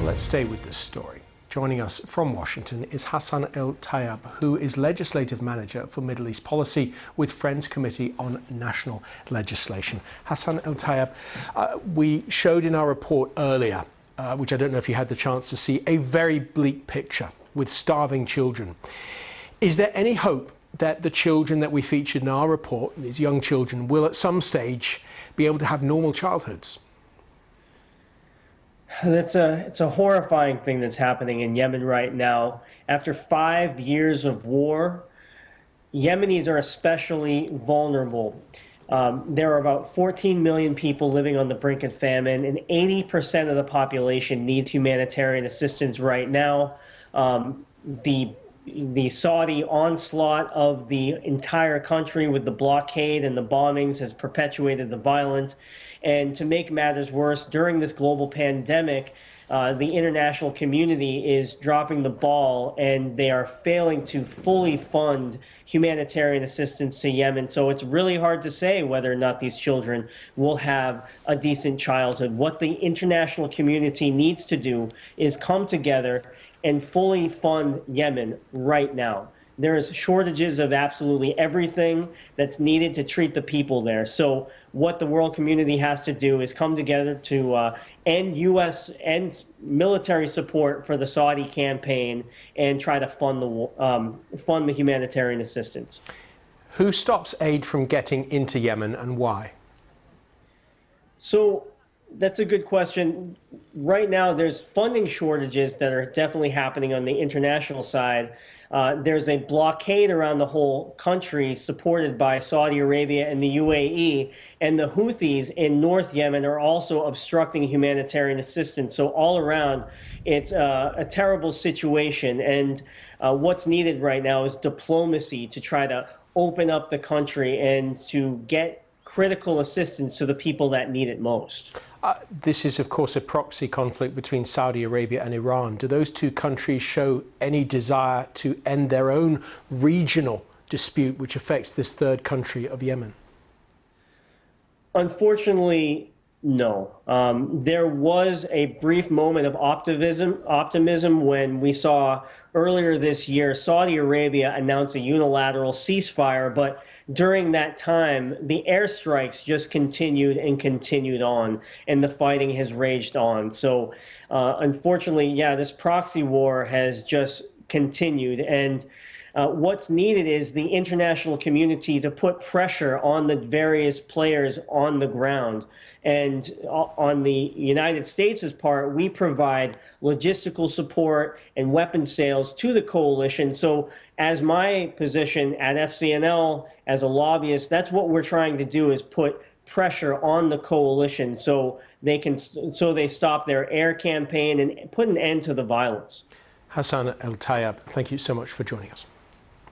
Let's stay with this story. Joining us from Washington is Hassan El-Tayyab, who is Legislative Manager for Middle East Policy with Friends Committee on National Legislation. Hassan El-Tayyab, we showed in our report earlier, which I don't know if you had the chance to see, a very bleak picture with starving children. Is there any hope that the children that we featured in our report, these young children, will at some stage be able to have normal childhoods? It's a horrifying thing that's happening in Yemen right now. After 5 years of war, Yemenis are especially vulnerable. There are about 14 million people living on the brink of famine, and 80% of the population needs humanitarian assistance right now. The Saudi onslaught of the entire country with the blockade and the bombings has perpetuated the violence. And to make matters worse, during this global pandemic, the international community is dropping the ball, and they are failing to fully fund humanitarian assistance to Yemen. So it's really hard to say whether or not these children will have a decent childhood. What the international community needs to do is come together and fully fund Yemen right now. There's shortages of absolutely everything that's needed to treat the people there. So what the world community has to do is come together to end U.S. and military support for the Saudi campaign and try to fund the humanitarian assistance. Who stops aid from getting into Yemen and why? So that's a good question. Right now, there's funding shortages that are definitely happening on the international side. There's a blockade around the whole country supported by Saudi Arabia and the UAE, and the Houthis in North Yemen are also obstructing humanitarian assistance. So all around, it's a terrible situation. And what's needed right now is diplomacy to try to open up the country and to get critical assistance to the people that need it most. This is, of course, a proxy conflict between Saudi Arabia and Iran. Do those two countries show any desire to end their own regional dispute, which affects this third country of Yemen? Unfortunately, no. There was a brief moment of optimism when we saw earlier this year Saudi Arabia announce a unilateral ceasefire, but during that time, the airstrikes just continued and continued on, and the fighting has raged on. So unfortunately, yeah, this proxy war has just continued. And what's needed is the international community to put pressure on the various players on the ground. And on the United States' part, we provide logistical support and weapons sales to the coalition. So as my position at FCNL, as a lobbyist, that's what we're trying to do, is put pressure on the coalition so they stop their air campaign and put an end to the violence. Hassan El-Tayyab, thank you so much for joining us.